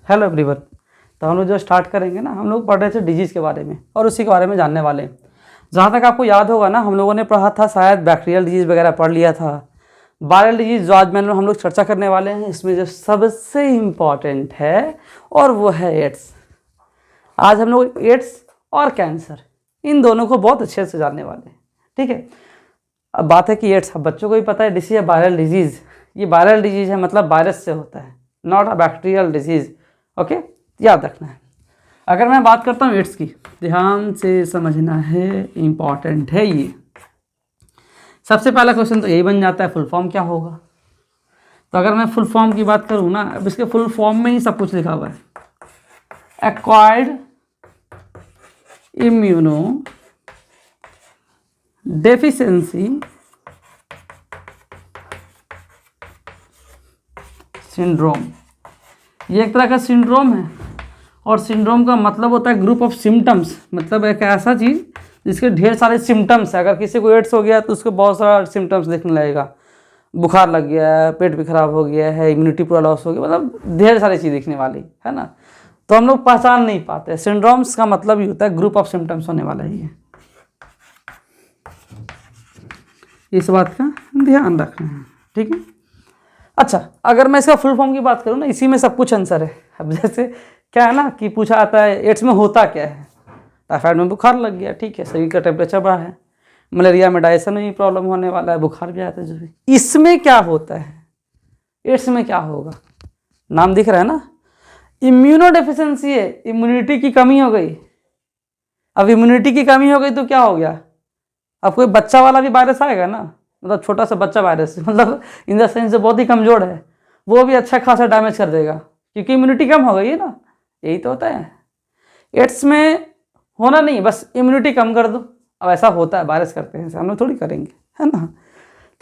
Hello everyone. तो हम लोग जो स्टार्ट करेंगे ना, हम लोग पढ़ रहे थे डिजीज़ के बारे में और उसी के बारे में जानने वाले हैं। जहाँ तक आपको याद होगा ना, हम लोगों ने पढ़ा था, शायद बैक्टीरियल डिजीज़ वगैरह पढ़ लिया था। वायरल डिजीज़ जो आज में हम लोग चर्चा करने वाले हैं, इसमें जो सबसे इम्पॉर्टेंट है और वो है एड्स। आज हम लोग एड्स और कैंसर, इन दोनों को बहुत अच्छे से जानने वाले हैं। ठीक है, अब बात है कि एड्स, अब बच्चों को भी पता है डिसीज है वायरल डिजीज़। ये वायरल डिजीज़ है, मतलब वायरस से होता है, not a bacterial disease. Okay, याद रखना है। अगर मैं बात करता हूँ एड्स की, ध्यान से समझना है, इम्पॉर्टेंट है ये। सबसे पहला क्वेश्चन तो यही बन जाता है, फुल फॉर्म क्या होगा। तो अगर मैं फुल फॉर्म की बात करूँ ना, अब इसके फुल फॉर्म में ही सब कुछ लिखा हुआ है। एक्वायर्ड इम्यूनो डेफिशिएंसी सिंड्रोम, ये एक तरह का सिंड्रोम है। और सिंड्रोम का मतलब होता है ग्रुप ऑफ सिम्टम्स, मतलब एक ऐसा चीज़ जिसके ढेर सारे सिम्टम्स है। अगर किसी को एड्स हो गया तो उसको बहुत सारा सिम्टम्स दिखने लगेगा, बुखार लग गया है, पेट भी खराब हो गया है, इम्यूनिटी पूरा लॉस हो गया, मतलब ढेर सारी चीज़ दिखने वाली है ना। तो हम लोग पहचान नहीं पाते। सिंड्रोम्स का मतलब ही होता है ग्रुप ऑफ सिम्टम्स होने वाला ही है। इस बात का ध्यान रखना है, ठीक है। अच्छा, अगर मैं इसका फुल फॉर्म की बात करूँ ना, इसी में सब कुछ आंसर है। अब जैसे क्या है ना कि पूछा आता है एड्स में होता क्या है। टाइफाइड में बुखार लग गया, ठीक है, शरीर का टेम्परेचर बढ़ा है। मलेरिया में डायजेशन में भी प्रॉब्लम होने वाला है, बुखार भी आता है। जो भी इसमें क्या होता है, एड्स में क्या होगा, नाम दिख रहा है ना, इम्यूनो डेफिशिएंसी है, इम्यूनिटी की कमी हो गई। अब इम्यूनिटी की कमी हो गई तो क्या हो गया, अब कोई बच्चा वाला भी वायरस आएगा ना, मतलब छोटा सा बच्चा वायरस, मतलब इन द सेंस जो बहुत ही कमज़ोर है, वो भी अच्छा खासा डैमेज कर देगा, क्योंकि इम्यूनिटी कम हो गई है ना। यही तो होता है एड्स में, होना नहीं, बस इम्यूनिटी कम कर दो। अब ऐसा होता है, वायरस करते हैं, हम लोग थोड़ी करेंगे, है ना।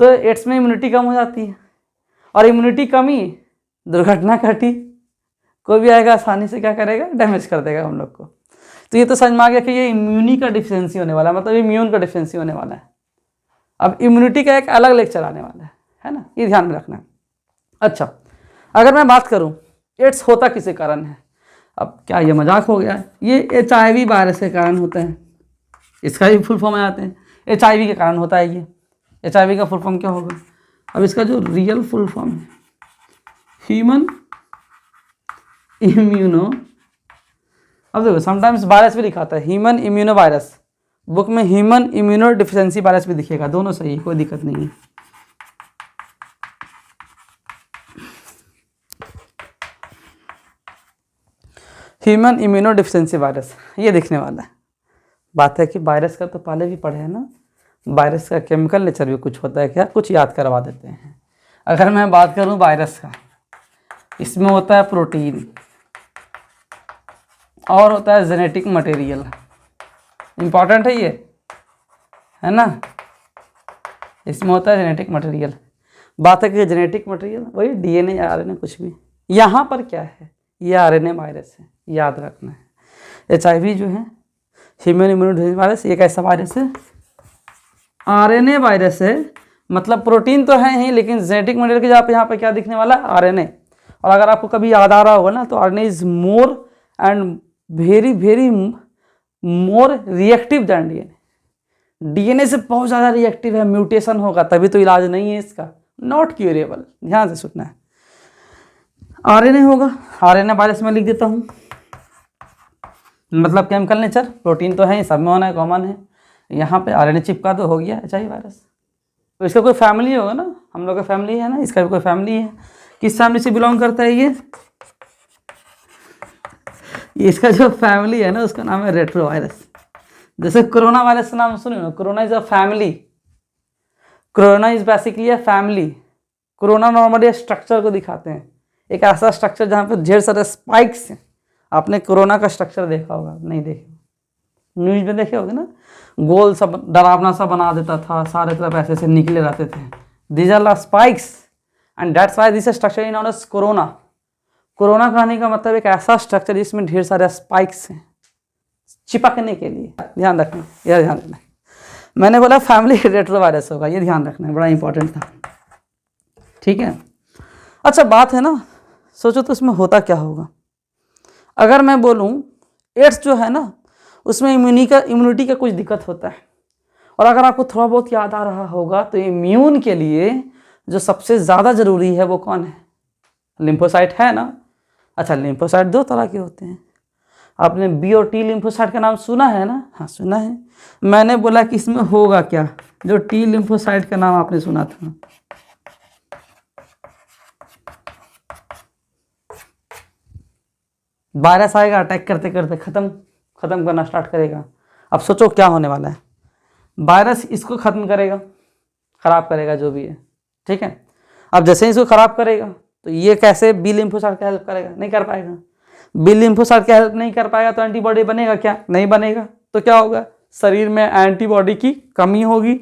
तो एड्स में इम्यूनिटी कम हो जाती है, और इम्यूनिटी कमी, दुर्घटना घटी, कोई भी आएगा आसानी से क्या करेगा, डैमेज कर देगा हम लोग को। तो ये तो समझ में आ गया कि ये इम्यूनी का डिफिशिएंसी होने वाला है, मतलब इम्यून का डिफिशिएंसी होने वाला है। अब इम्यूनिटी का एक अलग लेक्चर आने वाला है ना, ये ध्यान में रखना है। अच्छा, अगर मैं बात करूं एड्स होता किसी कारण है, अब क्या ये मजाक हो गया, ये HIV वायरस के कारण होता है। इसका भी फुल फॉर्म आ जाते हैं, HIV के कारण होता है ये। HIV का फुल फॉर्म क्या होगा, अब इसका जो रियल फुल फॉर्म है, ह्यूमन इम्यूनो, अब देखो समटाइम्स वायरस भी लिखाता है, ह्यूमन इम्यूनो वायरस, बुक में ह्यूमन इम्यूनो डिफिशिएंसी वायरस भी दिखेगा, दोनों सही है, कोई दिक्कत नहीं है। ह्यूमन इम्यूनो डिफिशिएंसी वायरस ये दिखने वाला है। बात है कि वायरस का तो पहले भी पढ़े हैं ना, वायरस का केमिकल नेचर भी कुछ होता है क्या, कुछ याद करवा देते हैं। अगर मैं बात करूं वायरस का, इसमें होता है प्रोटीन और होता है जेनेटिक मटेरियल, इंपॉर्टेंट है ये, है ना। इसमें होता है जेनेटिक मटेरियल। बात है कि जेनेटिक मटेरियल वही DNA या RNA कुछ भी। यहाँ पर क्या है, ये RNA वायरस है, याद रखना है। HIV जो है ह्यूमन इम्यूनो वायरस, एक ऐसा वायरस है, RNA वायरस है, मतलब प्रोटीन तो है ही, लेकिन जेनेटिक मटेरियल के यहाँ पे क्या दिखने वाला है, RNA। और अगर आपको कभी याद आ रहा होगा ना, तो RNA is more and very very more reactive than DNA से बहुत ज़्यादा रिएक्टिव है, म्यूटेशन होगा तभी तो इलाज नहीं है इसका, नॉट क्यूरेबल, ध्यान से सुनना है। RNA होगा, RNA वायरस में लिख देता हूँ, मतलब केमिकल नेचर, प्रोटीन तो है, सब में होना है, कॉमन है। यहाँ पे RNA चिपका तो हो गया HIV वायरस। तो इसका कोई फैमिली होगा ना, हम लोग का फैमिली है ना, इसका भी कोई फैमिली है। किस फैमिली से बिलोंग करता है ये इसका जो फैमिली है ना, उसका नाम है रेट्रो वायरस। जैसे कोरोना वायरस का नाम सुनिए ना, corona is a family, corona is basically a family. Corona normally structure को दिखाते हैं, एक ऐसा स्ट्रक्चर जहाँ पे ढेर सारे स्पाइक्स हैं। आपने कोरोना का स्ट्रक्चर देखा होगा, नहीं देखे, न्यूज़ में देखे होगे ना, गोल सा डरावना सा बना देता था, सारे तरफ ऐसे से निकले रहते थे। These are the spikes and that's why this structure is known as corona. Corona कहने का मतलब एक ऐसा स्ट्रक्चर जिसमें ढेर सारे स्पाइक्स हैं चिपकने के लिए, ध्यान रखना, यह ध्यान रखना। मैंने बोला फैमिली रेट्रो वायरस होगा, ये ध्यान रखना है, बड़ा इंपॉर्टेंट था, ठीक है। अच्छा बात है ना, सोचो तो इसमें होता क्या होगा। अगर मैं बोलूँ एड्स जो है ना उसमें इम्यूनिटी का कुछ दिक्कत होता है। और अगर आपको थोड़ा बहुत याद आ रहा होगा तो इम्यून के लिए जो सबसे ज़्यादा ज़रूरी है वो कौन है? लिम्फोसाइट है ना। अच्छा, लिम्फोसाइट दो तरह के होते हैं। आपने बी और टी लिम्फोसाइट का नाम सुना है ना? हाँ सुना है। मैंने बोला कि इसमें होगा क्या? जो टी लिम्फोसाइट का नाम आपने सुना था, वायरस आएगा, अटैक करते करते खत्म करना स्टार्ट करेगा। अब सोचो क्या होने वाला है। वायरस इसको खत्म करेगा, खराब करेगा जो भी है, ठीक है। अब जैसे ही इसको खराब करेगा तो ये कैसे बी लिम्फोसाइट का हेल्प करेगा? नहीं कर पाएगा। बी लिम्फोसाइट का हेल्प नहीं कर पाएगा तो एंटीबॉडी बनेगा क्या? नहीं बनेगा। तो क्या होगा? शरीर में एंटीबॉडी की कमी होगी,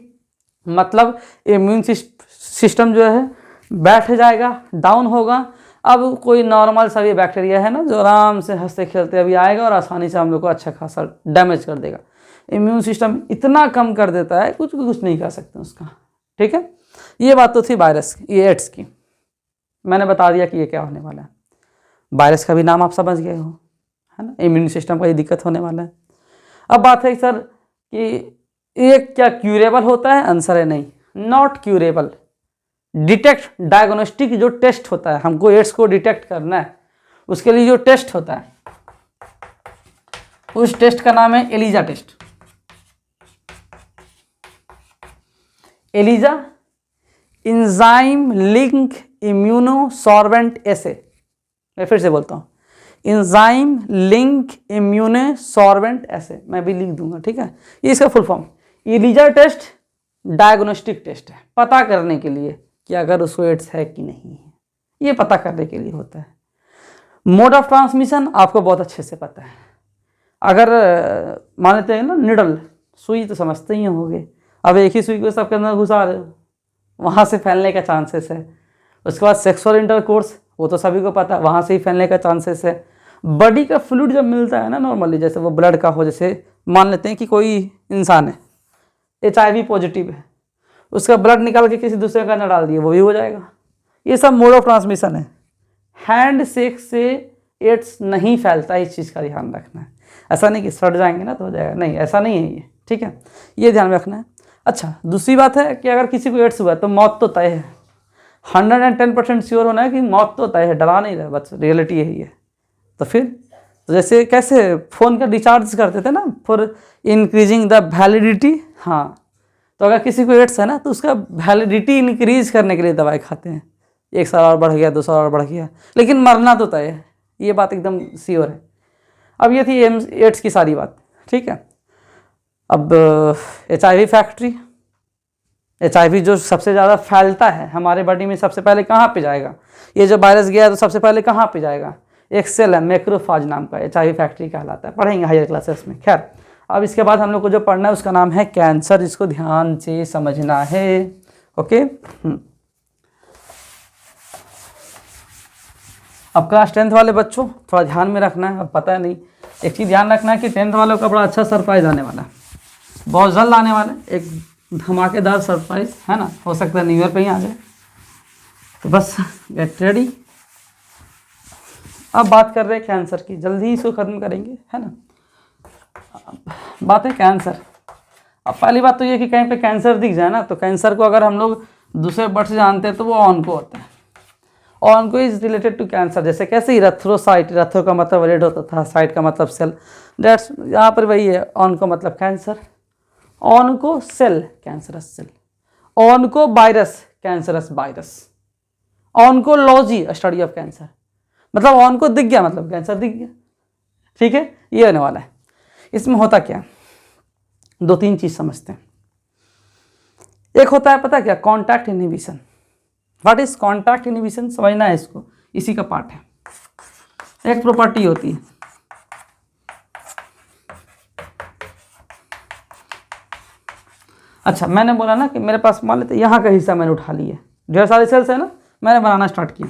मतलब इम्यून सिस्टम जो है बैठ जाएगा, डाउन होगा। अब कोई नॉर्मल सा भी बैक्टीरिया है ना जो आराम से हंसते खेलते अभी आएगा और आसानी से हम लोग को अच्छा खासा डैमेज कर देगा। इम्यून सिस्टम इतना कम कर देता है कुछ नहीं कर सकते उसका, ठीक है। ये बात तो थी वायरस की, ये एड्स की। मैंने बता दिया कि ये क्या होने वाला है। वायरस का भी नाम आप समझ गए हो, है ना। इम्यून सिस्टम का ये दिक्कत होने वाला है। अब बात है सर कि ये क्या क्यूरेबल होता है? आंसर है नहीं, नॉट क्यूरेबल। डिटेक्ट डायग्नोस्टिक जो टेस्ट होता है, हमको एड्स को डिटेक्ट करना है, उसके लिए जो टेस्ट होता है उस टेस्ट का नाम है ELISA test. ELISA enzyme linked immunosorbent assay. मैं फिर से बोलता हूँ, इंजाइम लिंक इम्यूनोसॉर्बेंट एसे, मैं भी लिख दूंगा, ठीक है। ये इसका full form. ELISA test diagnostic test है, पता करने के लिए कि अगर उसको एड्स है कि नहीं है, ये पता करने के लिए होता है। मोड ऑफ ट्रांसमिशन आपको बहुत अच्छे से पता है। अगर मान लेते हैं ना निडल, सुई तो समझते ही होंगे। अब एक ही सुई को सबके अंदर घुसा रहे हो, वहाँ से फैलने का चांसेस है। उसके बाद सेक्सुअल इंटरकोर्स, वो तो सभी को पता है, वहाँ से ही फैलने का चांसेस है। बॉडी का फ्लूइड जब मिलता है ना नॉर्मली, जैसे वो ब्लड का हो, जैसे मान लेते हैं कि कोई इंसान है HIV पॉजिटिव है, उसका ब्लड निकाल के किसी दूसरे का अंदर डाल दिए, वो भी हो जाएगा। ये सब मोड ऑफ ट्रांसमिशन है। हैंड शेक से एड्स नहीं फैलता, इस चीज़ का ध्यान रखना है। ऐसा नहीं कि सड़ जाएंगे ना तो हो जाएगा, नहीं ऐसा नहीं है ये, ठीक है, ये ध्यान रखना है। अच्छा, दूसरी बात है कि अगर किसी को एड्स हुआ तो मौत तो तय है। 110% श्योर होना है कि मौत तो तय है, डरा नहीं रहा, बस रियलिटी यही है। तो फिर तो जैसे कैसे फ़ोन का रिचार्ज करते थे ना फॉर इंक्रीजिंग द वैलिडिटी, हाँ, तो अगर किसी को एड्स है ना तो उसका वैलिडिटी इंक्रीज करने के लिए दवाई खाते हैं। 1 साल और बढ़ गया, 2 साल और बढ़ गया, लेकिन मरना तो तय है, ये बात एकदम श्योर है। अब ये थी एड्स की सारी बात, ठीक है। अब HIV फैक्ट्री, HIV जो सबसे ज़्यादा फैलता है हमारे बॉडी में, सबसे पहले कहाँ पे जाएगा? ये जो वायरस गया तो सबसे पहले कहाँ पे जाएगा? एक सेल है मैक्रोफाज नाम का, HIV फैक्ट्री कहलाता है, पढ़ेंगे हायर क्लासेस में। खैर, अब इसके बाद हम लोग को जो पढ़ना है उसका नाम है कैंसर, इसको ध्यान से समझना है, ओके। अब क्लास 10th वाले बच्चों थोड़ा ध्यान में रखना है। अब पता नहीं, एक चीज़ ध्यान रखना है कि 10th वालों का बड़ा अच्छा सरप्राइज आने वाला है, बहुत जल्द आने वाला है, एक धमाकेदार सरप्राइज, है ना। हो सकता है न्यू ईयर पे ही आ जाए, तो बस गेट रेडी। अब बात कर रहे हैं कैंसर की, जल्दी ही इसको ख़त्म करेंगे, है ना। बात है कैंसर। अब पहली बात तो ये कि कहीं पे कैंसर दिख जाए ना, तो कैंसर को अगर हम लोग दूसरे वर्ड से जानते हैं तो वो ऑन्को होता है। Onco is related to cancer. जैसे कैसे इरेथ्रोसाइट, इरेथ्रो का मतलब रेड होता था, साइट का मतलब सेल, डेट्स यहाँ पर वही है, ऑन्को मतलब cancer. Onco cell cancerous cell, onco virus cancerous virus, oncology study of cancer, मतलब ऑन्को दिख गया मतलब कैंसर दिख गया, ठीक है। ये होने वाला है। इसमें होता क्या, 2-3 चीज़ समझते हैं। एक होता है पता क्या, contact inhibition. What is contact inhibition, समझना है इसको, इसी का पार्ट है। एक प्रॉपर्टी होती है, अच्छा मैंने बोला ना कि मेरे पास मान लेते यहाँ का हिस्सा मैंने उठा लिया, ढेर सारे सेल्स है ना, मैंने बनाना स्टार्ट किया।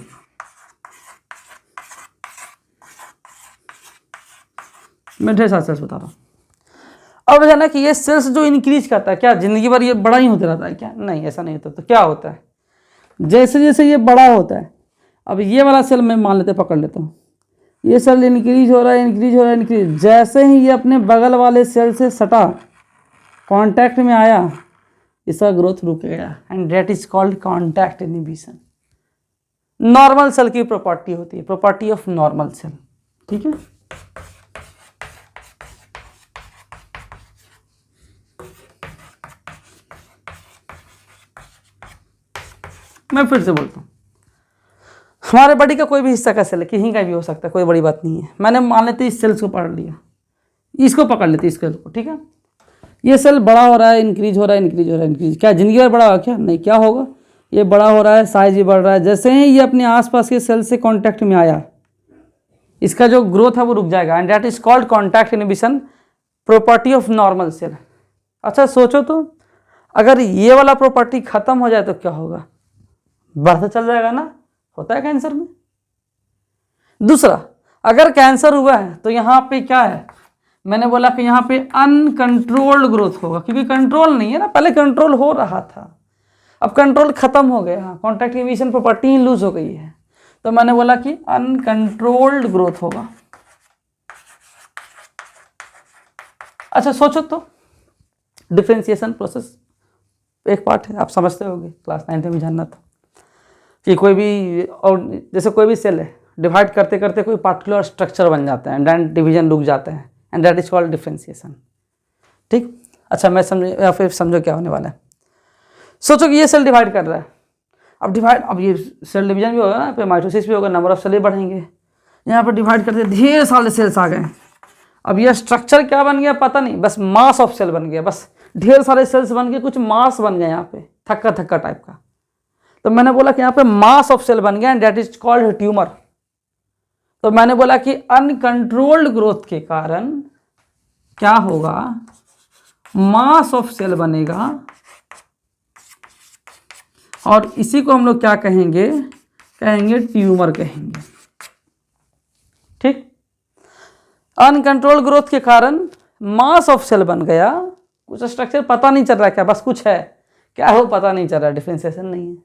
मैं ढेर सारे सेल्स बता रहा हूँ। अब है ना कि ये सेल्स जो इंक्रीज करता है, क्या जिंदगी भर ये बड़ा ही होता रहता है क्या? नहीं, ऐसा नहीं होता। तो क्या होता है, जैसे जैसे ये बड़ा होता है, अब ये वाला सेल मैं मान लेते पकड़ लेता हूँ, ये सेल इंक्रीज हो रहा है, इंक्रीज हो रहा है, इंक्रीज। जैसे ही ये अपने बगल वाले सेल से सटा, कांटेक्ट में आया, इसका ग्रोथ रुक गया and that is called contact inhibition. Normal cell की प्रॉपर्टी होती है, प्रॉपर्टी ऑफ नॉर्मल सेल। ठीक है, मैं फिर से बोलता हूँ, हमारे बॉडी का कोई भी हिस्सा का सेल है, कहीं का भी हो सकता है, कोई बड़ी बात नहीं है। मैंने मान लेते इस सेल्स को पकड़ लिया, इसको पकड़ लेते इस सेल को, ठीक है। ये सेल बड़ा हो रहा है, इंक्रीज हो रहा है, इंक्रीज हो रहा है, इंक्रीज। क्या जिंदगी भर बड़ा होगा क्या? नहीं। क्या होगा? ये बड़ा हो रहा है, साइज भी बढ़ रहा है। जैसे ही ये अपने आसपास के सेल से कांटेक्ट में आया, इसका जो ग्रोथ है वो रुक जाएगा and that is called contact inhibition, property of normal cell. अच्छा सोचो तो, अगर ये वाला प्रॉपर्टी खत्म हो जाए तो क्या होगा? बढ़ता चल जाएगा ना, होता है कैंसर में। दूसरा, अगर कैंसर हुआ है तो यहाँ पे क्या है? मैंने बोला कि यहाँ पे अनकंट्रोल्ड ग्रोथ होगा, क्योंकि कंट्रोल नहीं है ना, पहले कंट्रोल हो रहा था, अब कंट्रोल खत्म हो गया, कांटेक्ट इनहिबिशन प्रॉपर्टी लूज हो गई है, तो मैंने बोला कि अनकंट्रोल्ड ग्रोथ होगा। अच्छा सोचो तो, डिफरेंशिएशन प्रोसेस एक पार्ट है, आप समझते होंगे, क्लास 9 में जानना था कि कोई भी, और जैसे कोई भी सेल है, डिवाइड करते करते कोई पार्टिकुलर स्ट्रक्चर बन जाता है एंड देन डिवीजन रुक जाता है and that is called differentiation. ठीक। अच्छा मैं समझ, या फिर समझो क्या होने वाला है। सोचो कि ये सेल डिवाइड कर रहा है, अब ये सेल डिवीजन भी होगा ना, फिर माइटोसिस भी होगा, नंबर ऑफ सेल बढ़ेंगे। यहाँ पर डिवाइड करते ढेर सारे सेल्स आ गए। अब ये स्ट्रक्चर क्या बन गया पता नहीं, बस मास ऑफ सेल बन गया, बस ढेर सारे सेल्स बन गए, कुछ मास बन गया यहाँ पे, थक्का थक्का टाइप का। तो मैंने बोला कि यहाँ पे मास ऑफ सेल बन गया and that is called tumour. तो मैंने बोला कि अनकंट्रोल्ड ग्रोथ के कारण क्या होगा? मास ऑफ सेल बनेगा और इसी को हम लोग क्या कहेंगे? कहेंगे ट्यूमर कहेंगे। ठीक। अनकंट्रोल्ड ग्रोथ के कारण मास ऑफ सेल बन गया, कुछ स्ट्रक्चर पता नहीं चल रहा क्या, बस कुछ है, क्या है वो पता नहीं चल रहा, डिफरेंशिएशन नहीं है।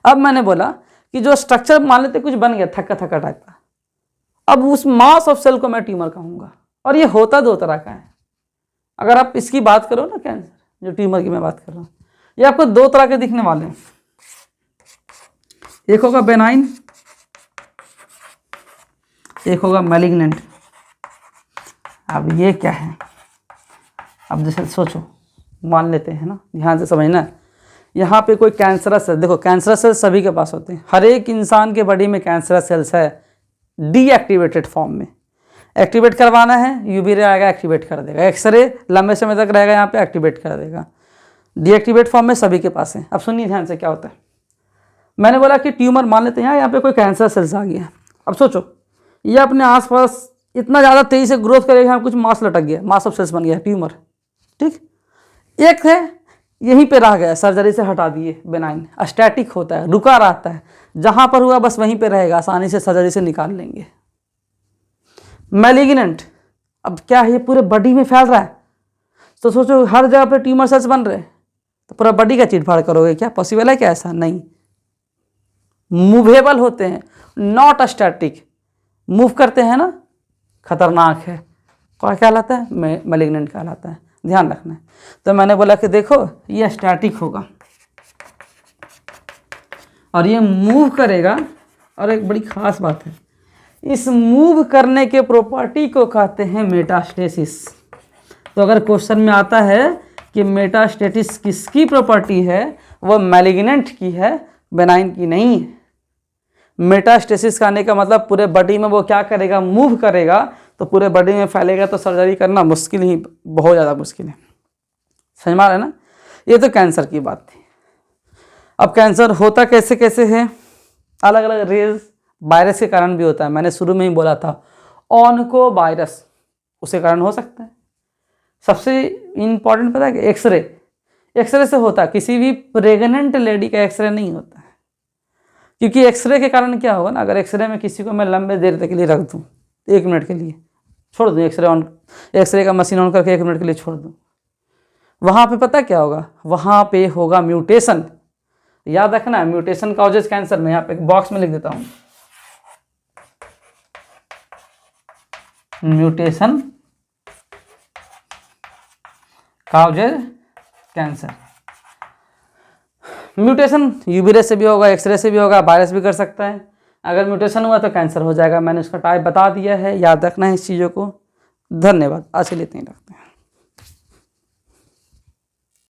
अब मैंने बोला कि जो स्ट्रक्चर मान लेते कुछ बन गया थक्का थक्का टाइप का, अब उस मास ऑफ सेल को मैं ट्यूमर कहूँगा। और ये होता दो तरह का है। अगर आप इसकी बात करो ना, कैंसर, जो ट्यूमर की मैं बात कर रहा हूँ, ये आपको दो तरह के दिखने वाले हैं। एक होगा बेनाइन, एक होगा मैलिग्नेंट। अब ये क्या है? अब जैसे सोचो, मान लेते हैं ना, ध्यान से समझना। यहाँ पे कोई कैंसरस सेल, देखो कैंसरस सेल सभी के पास होते हैं, हर एक इंसान के बॉडी में कैंसरस सेल्स है, डीएक्टिवेटेड फॉर्म में। एक्टिवेट करवाना है, यूवी रे आएगा एक्टिवेट कर देगा, एक्सरे लंबे समय तक रहेगा यहाँ पे एक्टिवेट कर देगा। डीएक्टिवेट फॉर्म में सभी के पास है। अब सुनिए ध्यान से क्या होता है। मैंने बोला कि ट्यूमर मान लेते हैं, यहाँ पे कोई कैंसर सेल्स आ गया। अब सोचो, ये अपने आसपास इतना ज़्यादा तेजी से ग्रोथ करेगा, यहाँ कुछ मास लटक गया, मास ऑफ सेल्स बन गया, ट्यूमर। ठीक। एक है यहीं पे रह गया, सर्जरी से हटा दिए, बेनाइन, स्टैटिक होता है, रुका रहता है, जहाँ पर हुआ बस वहीं पे रहेगा, आसानी से सर्जरी से निकाल लेंगे। मैलिग्नेंट, अब क्या है, ये पूरे बॉडी में फैल रहा है, तो सोचो हर जगह पे ट्यूमर सेल्स बन रहे हैं, तो पूरा बॉडी का चीरफाड़ करोगे क्या? पॉसिबल है क्या? ऐसा नहीं। मूवेबल होते हैं, नॉट स्टैटिक, मूव करते हैं ना, खतरनाक है, क्या कहलाता है? मैलिग्नेंट कहलाता है, ध्यान रखना है। तो मैंने बोला कि देखो ये स्टैटिक होगा और ये मूव करेगा, और एक बड़ी खास बात है, इस मूव करने के प्रॉपर्टी को कहते हैं मेटास्टेसिस। तो अगर क्वेश्चन में आता है कि मेटास्टेसिस किसकी प्रॉपर्टी है, वो मैलिग्नेंट की है, बेनाइन की नहीं है। मेटास्टेसिस कहने का मतलब पूरे बॉडी में वो क्या करेगा? मूव करेगा, तो पूरे बॉडी में फैलेगा, तो सर्जरी करना मुश्किल ही, बहुत ज़्यादा मुश्किल है। समझ में आ रहा है ना? ये तो कैंसर की बात थी। अब कैंसर होता कैसे कैसे है? अलग अलग रेज, वायरस के कारण भी होता है। मैंने शुरू में ही बोला था, ऑनको वायरस उसके कारण हो सकता है। सबसे इम्पॉर्टेंट पता है कि एक्सरे, एक्सरे से होता है। किसी भी प्रेग्नेंट लेडी का एक्सरे नहीं होता है, क्योंकि एक्सरे के कारण क्या होगा ना, अगर एक्सरे में किसी को मैं लंबे देर तक के लिए रख दूँ, 1 मिनट के लिए छोड़ दूँ, एक्सरे का मशीन ऑन करके 1 मिनट के लिए छोड़ दूँ, वहाँ पे पता क्या होगा? वहाँ पे होगा म्यूटेशन। याद रखना, म्यूटेशन कॉजेज कैंसर। में यहाँ पे एक बॉक्स में लिख देता हूँ, mutation causes cancer. Mutation UV ray से भी होगा, एक्सरे से भी होगा, वायरस भी कर सकता है। अगर म्यूटेशन हुआ तो कैंसर हो जाएगा। मैंने उसका टाइप बता दिया है, याद रखना है इस चीज़ों को। धन्यवाद, आज के लिए इतना ही रखते हैं।